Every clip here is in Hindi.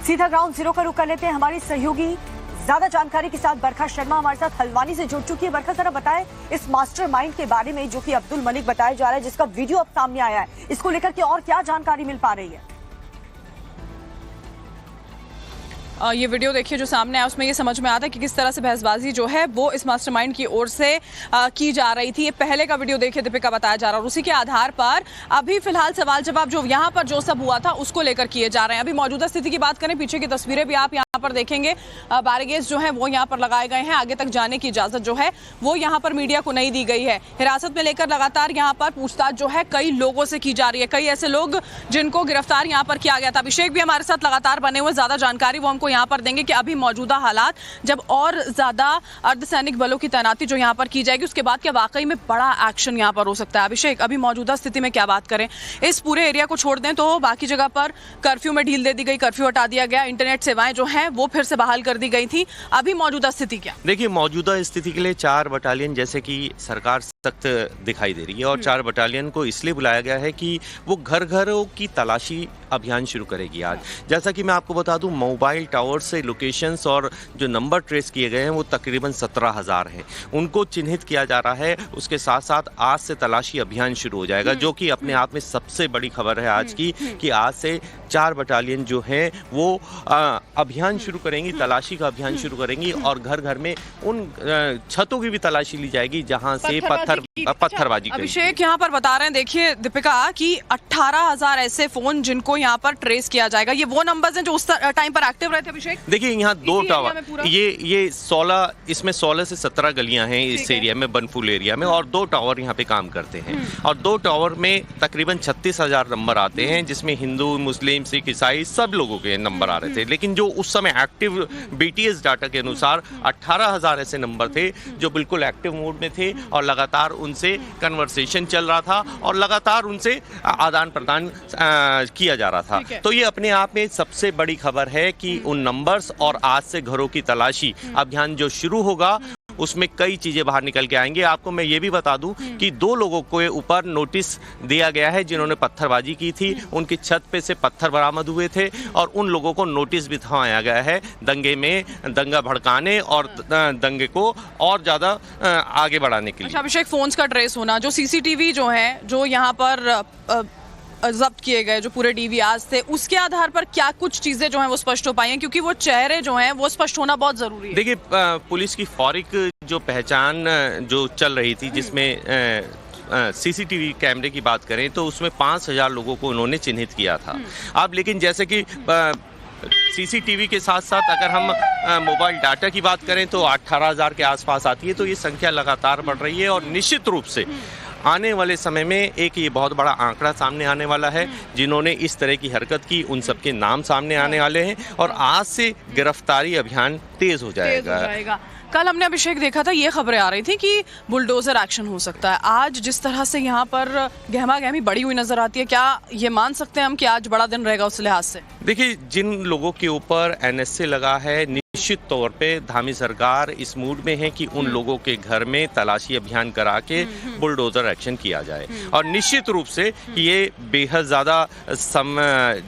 सीधा ग्राउंड जीरो का रुख कर लेते हैं। हमारी सहयोगी ज्यादा जानकारी के साथ बरखा शर्मा हमारे साथ हल्द्वानी से जुड़ चुकी है। बरखा जरा बताएं इस मास्टरमाइंड के बारे में जो कि अब्दुल मलिक बताया जा रहा है, जिसका वीडियो अब सामने आया है, इसको लेकर के और क्या जानकारी मिल पा रही है? ये वीडियो देखिए जो सामने आया, उसमें ये समझ में आता है कि किस तरह से बहसबाजी जो है वो इस मास्टरमाइंड की ओर से की जा रही थी। ये पहले का वीडियो देखिए दीपिका, बताया जा रहा है और उसी के आधार पर अभी फिलहाल सवाल जवाब जो यहाँ पर जो सब हुआ था उसको लेकर किए जा रहे हैं। अभी मौजूदा स्थिति की बात करें, पीछे की तस्वीरें भी आप यहाँ पर देखेंगे, बैरिकेड्स जो है वो यहाँ पर लगाए गए हैं। आगे तक जाने की इजाजत जो है वो यहाँ पर मीडिया को नहीं दी गई है। हिरासत में लेकर लगातार यहाँ पर पूछताछ जो है कई लोगों से की जा रही है, कई ऐसे लोग जिनको गिरफ्तार यहाँ पर किया गया था। अभिषेक भी हमारे साथ लगातार बने हुए, ज्यादा जानकारी वो हमको यहाँ पर देंगे कि अभी मौजूदा हालात, जब और ज्यादा अर्धसैनिक बलों की तैनाती जो यहाँ पर की जाएगी उसके बाद क्या वाकई में बड़ा एक्शन यहाँ पर हो सकता है। अभिषेक, अभी मौजूदा स्थिति में क्या बात करें, इस पूरे एरिया को छोड़ दें तो बाकी जगह पर कर्फ्यू में ढील दे दी गई, कर्फ्यू हटा दिया गया, इंटरनेट सेवाएं जो हैं वो फिर से बहाल कर दी गई थी। अभी मौजूदा स्थिति क्या? देखिए, मौजूदा स्थिति के लिए 4 बटालियन जैसे कि सरकार सख्त दिखाई दे रही है और 4 बटालियन को इसलिए बुलाया गया है कि वो घर घरों की तलाशी अभियान शुरू करेगी आज। जैसा कि मैं आपको बता दूं, मोबाइल टावर से लोकेशंस और जो नंबर ट्रेस किए गए हैं वो तकरीबन 17,000 हैं, उनको चिन्हित किया जा रहा है। उसके साथ साथ आज से तलाशी अभियान शुरू हो जाएगा, जो कि अपने आप में सबसे बड़ी खबर है आज की, कि आज से 4 बटालियन जो हैं वो अभियान शुरू करेंगी, तलाशी का अभियान शुरू करेंगी और घर घर में उन छतों की भी तलाशी ली जाएगी जहां से पत्थरबाजी। अभिषेक यहाँ पर बता रहे हैं, देखिए दीपिका, कि 18,000 ऐसे फोन जिनको यहाँ पर ट्रेस किया जाएगा, ये वो नंबर्स हैं जो उस टाइम पर एक्टिव रहे थे। अभिषेक, देखिए यहाँ 2 टावर, ये 16, इसमें 16 से 17 गलियां हैं इस एरिया में, बनफुल एरिया में, और 2 टावर यहाँ पे काम करते हैं और 2 टावर में तकरीबन 36,000 नंबर आते हैं, जिसमें हिंदू, मुस्लिम, सिख, ईसाई सब लोगों के नंबर आ रहे थे। लेकिन जो उस समय एक्टिव BTS डाटा के अनुसार 18,000 ऐसे नंबर थे जो बिल्कुल एक्टिव मोड में थे और लगातार उनसे कन्वर्सेशन चल रहा था और लगातार उनसे आदान प्रदान किया जा रहा था। तो ये अपने आप में सबसे बड़ी खबर है कि उन नंबर्स और आज से घरों की तलाशी अभियान जो शुरू होगा उसमें कई चीजें बाहर निकल के आएंगे। आपको मैं ये भी बता दूं कि 2 लोगों के ऊपर नोटिस दिया गया है जिन्होंने पत्थरबाजी की थी, उनकी छत पे से पत्थर बरामद हुए थे और उन लोगों को नोटिस भी थमाया गया है दंगे में, दंगा भड़काने और दंगे को और ज्यादा आगे बढ़ाने के लिए। अच्छा अभिषेक, फोन्स का ट्रेस होना, जो CCTV जो है जो यहाँ पर जब्त किए गए, जो पूरे DVRs थे, उसके आधार पर क्या कुछ चीजें जो हैं वो स्पष्ट हो पाई हैं, क्योंकि वो चेहरे जो हैं वो स्पष्ट होना बहुत जरूरी है। देखिए, पुलिस की फौरिक जो पहचान जो चल रही थी, जिसमें CCTV कैमरे की बात करें तो उसमें 5,000 लोगों को उन्होंने चिन्हित किया था। अब लेकिन जैसे कि CCTV के साथ साथ अगर हम मोबाइल डाटा की बात करें तो 18,000 के आसपास आती है, तो ये संख्या लगातार बढ़ रही है और निश्चित रूप से आने वाले समय में एक ये बहुत बड़ा आंकड़ा सामने आने वाला है। जिन्होंने इस तरह की हरकत की उन सबके नाम सामने आने वाले हैं और आज से गिरफ्तारी अभियान तेज हो जाएगा। कल हमने अभिषेक देखा था, ये खबरें आ रही थी कि बुलडोजर एक्शन हो सकता है। आज जिस तरह से यहाँ पर गहमा गहमी बढ़ी हुई नजर आती है, क्या ये मान सकते हैं हम कि आज बड़ा दिन रहेगा उस लिहाज से? देखिए, जिन लोगों के ऊपर NSA लगा है, निश्चित तौर पे धामी सरकार इस मूड में है कि उन लोगों के घर में तलाशी अभियान करा के बुलडोजर एक्शन किया जाए और निश्चित रूप से ये बेहद ज्यादा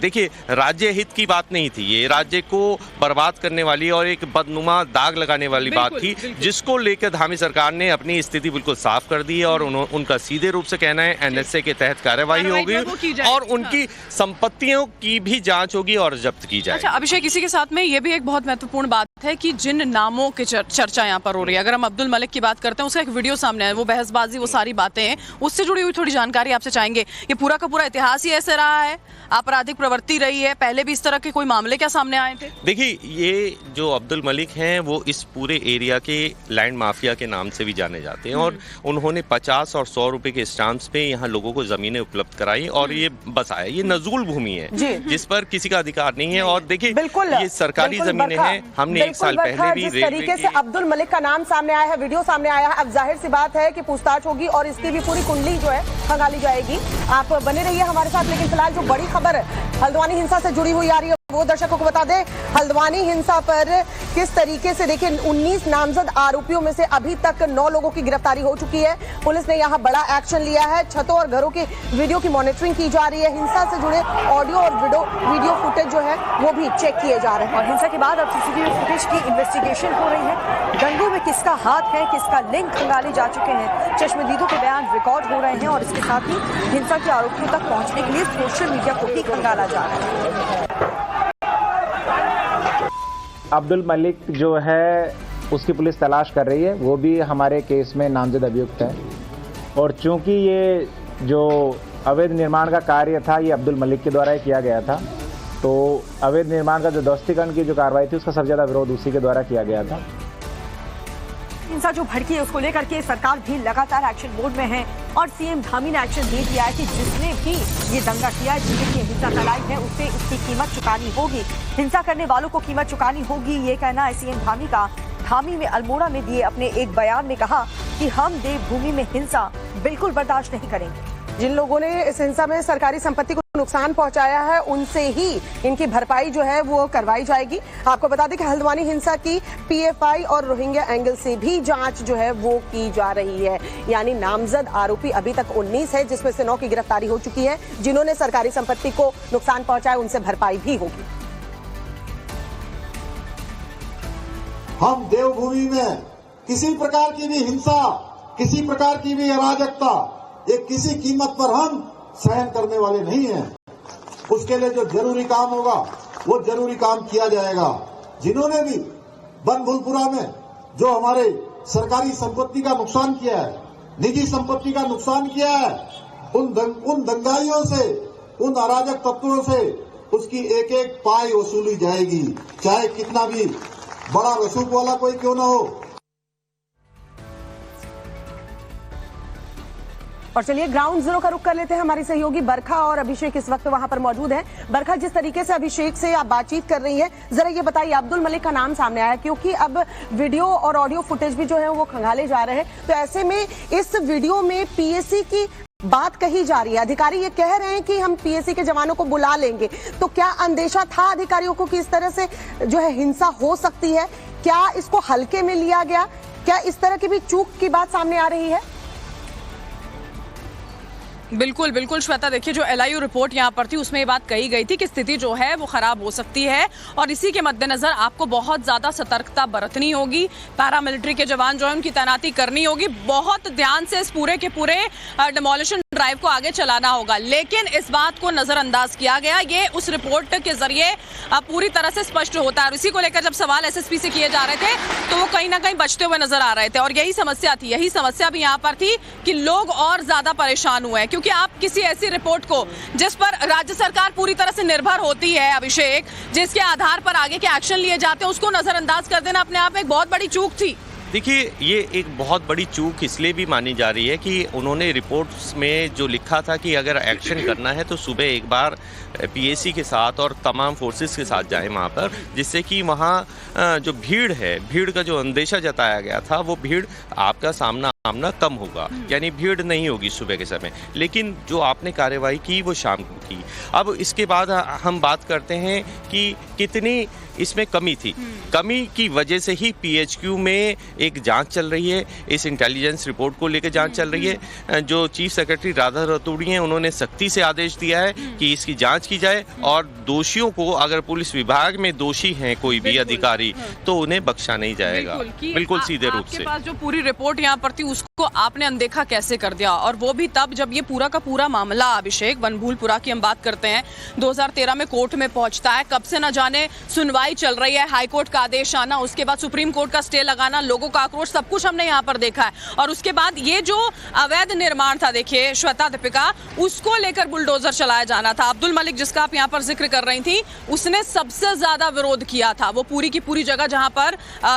देखिए, राज्य हित की बात नहीं थी, ये राज्य को बर्बाद करने वाली और एक बदनुमा दाग लगाने वाली बात थी, जिसको लेकर धामी सरकार ने अपनी स्थिति बिल्कुल साफ कर दी है और उनका सीधे रूप से कहना है NSA के तहत कार्यवाही होगी और उनकी संपत्तियों की भी जांच होगी और जब्त की जाएगी। अच्छा अभिषेक, इसी के साथ में ये भी एक बहुत महत्वपूर्ण बात है कि जिन नामों की चर्चा यहाँ पर हो रही है, अगर हम अब्दुल मलिक की बात करते हैं, उसका एक वीडियो सामने आया, वो बहसबाजी, वो सारी बातें हैं, उससे जुड़ी हुई थोड़ी जानकारी आपसे चाहेंगे। ये पूरा का पूरा इतिहास ही ऐसे रहा है, आपराधिक प्रवृत्ति रही है, पहले भी इस तरह के कोई मामले क्या सामने आए थे? देखिए, ये जो अब्दुल मलिक हैं वो इस पूरे एरिया के लैंड माफिया के नाम से भी जाने जाते हैं और उन्होंने 50 और 100 रुपए के स्टाम्प्स पे यहाँ लोगों को जमीनें उपलब्ध कराई और ये बसाया। ये नजूल भूमि है जिस पर किसी का अधिकार नहीं है और देखिए, ये सरकारी जमीनें हैं। हमने 1 साल पहले भी जिस तरीके से अब्दुल मलिक का नाम सामने आया है, वीडियो सामने आया है, अब जाहिर सी बात है कि पूछताछ होगी और इसकी भी पूरी कुंडली जो है खंगाली जाएगी। आप बने रहिए हमारे साथ, लेकिन फिलहाल जो बड़ी खबर हल्द्वानी हिंसा से जुड़ी हुई आ रही है वो दर्शकों को बता दें, हल्द्वानी हिंसा पर किस तरीके से देखिए 19 नामजद आरोपियों में से अभी तक 9 लोगों की गिरफ्तारी हो चुकी है। पुलिस ने यहां बड़ा एक्शन लिया है। छतों और घरों की वीडियो की मॉनिटरिंग की जा रही है। हिंसा से जुड़े ऑडियो और वीडियो फुटेज जो है वो भी चेक किए जा रहे हैं। और हिंसा के बाद अब सीसीटीवी फुटेज की इन्वेस्टिगेशन हो रही है। दंगों में किसका हाथ है, किसका लिंक खंगाले जा चुके हैं, चश्मदीदों के बयान रिकॉर्ड हो रहे हैं और इसके साथ ही हिंसा के आरोपियों तक पहुंचने के लिए सोशल मीडिया को भी खंगाला जा रहा है। अब्दुल मलिक जो है उसकी पुलिस तलाश कर रही है, वो भी हमारे केस में नामजद अभियुक्त है। और चूंकि ये जो अवैध निर्माण का कार्य था ये अब्दुल मलिक के द्वारा ही किया गया था, तो अवैध निर्माण का जो ध्वस्तीकरण की जो कार्रवाई थी उसका सबसे ज्यादा विरोध उसी के द्वारा किया गया था। हिंसा जो भड़की है उसको लेकर के सरकार भी लगातार एक्शन मोड में है और सीएम धामी ने एक्शन दे दिया है कि जिसने भी ये दंगा किया है, जिसने हिंसा फैलाई है, उसे इसकी कीमत चुकानी होगी। हिंसा करने वालों को कीमत चुकानी होगी, ये कहना है सीएम धामी का। धामी में अल्मोड़ा में दिए अपने एक बयान में कहा कि हम देवभूमि में हिंसा बिल्कुल बर्दाश्त नहीं करेंगे। जिन लोगों ने इस हिंसा में सरकारी संपत्ति को नुकसान पहुंचाया है उनसे ही इनकी भरपाई जो है वो करवाई जाएगी। आपको बता दें कि हल्द्वानी हिंसा की पीएफआई और रोहिंग्या एंगल से भी जांच जो है वो की जा रही है। यानी नामजद आरोपी अभी तक 19 है, जिसमें से 9 की गिरफ्तारी हो चुकी है। जिन्होंने सरकारी संपत्ति को नुकसान पहुंचाया उनसे भरपाई भी होगी। हम देवभूमि में किसी प्रकार की भी हिंसा, किसी प्रकार की भी अराजकता ये किसी कीमत पर हम सहन करने वाले नहीं हैं। उसके लिए जो जरूरी काम होगा वो जरूरी काम किया जाएगा। जिन्होंने भी बनभूलपुरा में जो हमारे सरकारी संपत्ति का नुकसान किया है, निजी संपत्ति का नुकसान किया है, उन दंगाइयों से, उन अराजक तत्वों से उसकी एक एक पाई वसूली जाएगी, चाहे कितना भी बड़ा रसूख वाला कोई क्यों ना हो। और चलिए ग्राउंड जीरो का रुख कर लेते हैं। हमारी सहयोगी बरखा और अभिषेक इस वक्त वहां पर मौजूद हैं। बरखा, जिस तरीके से अभिषेक से आप बातचीत कर रही है, जरा ये बताइए, अब्दुल मलिक का नाम सामने आया क्योंकि अब वीडियो और ऑडियो फुटेज भी जो है वो खंगाले जा रहे हैं, तो ऐसे में इस वीडियो में पीएसी की बात कही जा रही है। अधिकारी ये कह रहे हैं कि हम पीएसी के जवानों को बुला लेंगे, तो क्या अंदेशा था अधिकारियों को कि इस तरह से जो है हिंसा हो सकती है? क्या इसको हल्के में लिया गया? क्या इस तरह की भी चूक की बात सामने आ रही है? बिल्कुल बिल्कुल श्वेता, देखिए जो एलआईयू रिपोर्ट यहाँ पर थी उसमें ये बात कही गई थी कि स्थिति जो है वो खराब हो सकती है और इसी के मद्देनजर आपको बहुत ज्यादा सतर्कता बरतनी होगी। पैरामिलिट्री के जवान जो है उनकी तैनाती करनी होगी, बहुत ध्यान से इस पूरे के पूरे डिमोलिशन ड्राइव को आगे चलाना होगा। लेकिन इस बात को नजरअंदाज किया गया, ये उस रिपोर्ट के जरिए पूरी तरह से स्पष्ट होता है। और इसी को लेकर जब सवाल एसएसपी से किए जा रहे थे तो वो कहीं ना कहीं बचते हुए नजर आ रहे थे और यही समस्या थी, यही समस्या भी यहाँ पर थी कि लोग और ज्यादा परेशान हुए हैं क्योंकि आप किसी ऐसी रिपोर्ट को जिस पर राज्य सरकार पूरी तरह से निर्भर होती है अभिषेक, जिसके आधार पर आगे के एक्शन लिए जाते हैं, उसको नजरअंदाज कर देना अपने आप में एक बहुत बड़ी चूक थी। देखिए, ये एक बहुत बड़ी चूक इसलिए भी मानी जा रही है कि उन्होंने रिपोर्ट्स में जो लिखा था कि अगर एक्शन करना है तो सुबह एक बार पीएसी के साथ और तमाम फोर्सेस के साथ जाएं वहाँ पर, जिससे कि वहाँ जो भीड़ है, भीड़ का जो अंदेशा जताया गया था वो भीड़ आपका सामना कम होगा, यानी भीड़ नहीं होगी सुबह के समय। लेकिन जो आपने कार्रवाई की वो शाम को की। अब इसके बाद हम बात करते हैं कि कितनी इसमें कमी थी। कमी की वजह से ही पीएचक्यू में एक जांच चल रही है, इस इंटेलिजेंस रिपोर्ट को लेकर जांच चल रही है। जो चीफ सेक्रेटरी राधा रतूड़ी हैं उन्होंने सख्ती से आदेश दिया है कि इसकी जांच की जाए और दोषियों को, अगर पुलिस विभाग में दोषी हैं कोई भी अधिकारी, तो उन्हें बख्शा नहीं जाएगा। बिल्कुल सीधे रूप से। आपके पास जो पूरी रिपोर्ट यहाँ पर थी उसको आपने अनदेखा कैसे कर दिया, और वो भी तब जब ये पूरा का पूरा मामला अभिषेक बनभूलपुरा की हम बात करते हैं 2013 में कोर्ट में पहुंचता है। कब से न जाने सुनवाई चल रही है, हाईकोर्ट का आदेश आना, उसके बाद सुप्रीम कोर्ट का स्टे लगाना, लोगों का आक्रोश, सब कुछ हमने यहाँ पर देखा है। और उसके बाद ये जो अवैध निर्माण था, देखिए श्वेता दीपिका, उसको लेकर बुलडोजर चलाया जाना था। अब्दुल मलिक जिसका आप यहाँ पर जिक्र कर रही थी, उसने सबसे ज्यादा विरोध किया था। वो पूरी की पूरी जगह जहाँ पर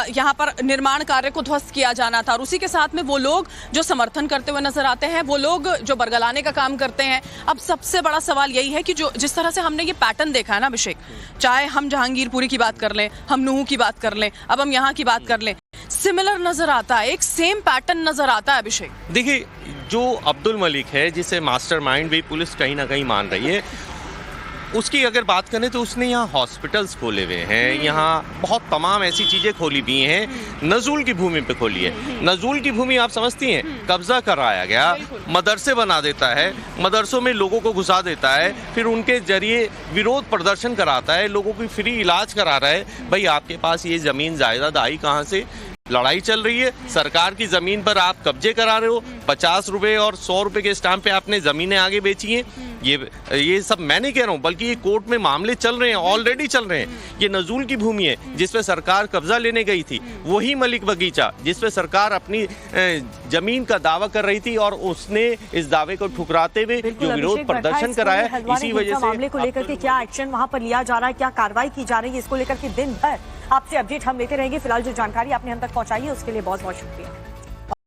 यहाँ पर निर्माण कार्य को ध्वस्त किया जाना था, और उसी के साथ में वो लोग जो समर्थन करते हुए नजर आते हैं, वो लोग जो बरगलाने का काम करते हैं। अब सबसे बड़ा सवाल यही है कि जो जिस तरह से हमने ये पैटर्न देखा है ना अभिषेक, चाहे हम जहांगीरपुरी की बात कर लें, हम नूह की बात कर लें, अब हम यहाँ की बात कर लें, सिमिलर नजर आता है, एक सेम पैटर्न नजर आता है अभिषेक। देखिए, जो अब्दुल मलिक है, जिसे मास्टरमाइंड भी पुलिस कहीं ना कहीं मान रही है, उसकी अगर बात करें तो उसने यहाँ हॉस्पिटल्स खोले हुए हैं, यहाँ बहुत तमाम ऐसी चीजें खोली हुई हैं, नजूल की भूमि पे खोली है। नजूल की भूमि आप समझती हैं, कब्जा कराया गया, मदरसे बना देता है, मदरसों में लोगों को घुसा देता है, फिर उनके जरिए विरोध प्रदर्शन कराता है, लोगों की फ्री इलाज करा रहा है। भाई आपके पास ये जमीन जायदाद आई कहाँ से? लड़ाई चल रही है, सरकार की जमीन पर आप कब्जे करा रहे हो, 50 रुपए और 100 रुपए के स्टैंप पे आपने जमीनें आगे बेची हैं। ये सब मैं नहीं कह रहा हूँ, बल्कि ये कोर्ट में मामले चल रहे हैं, ऑलरेडी चल रहे हैं। ये नजूल की भूमि है जिसपे सरकार कब्जा लेने गई थी, वही मलिक बगीचा जिसपे सरकार अपनी जमीन का दावा कर रही थी और उसने इस दावे को ठुकराते हुए जो विरोध प्रदर्शन कराया, इसी वजह से मामले को लेकर के क्या एक्शन वहां पर लिया जा रहा है, क्या कार्रवाई की जा रही है, इसको लेकर के दिन भर आपसे अपडेट हम लेते रहेंगे। फिलहाल जो जानकारी आपने हम तक पहुंचाई है उसके लिए बहुत बहुत शुक्रिया।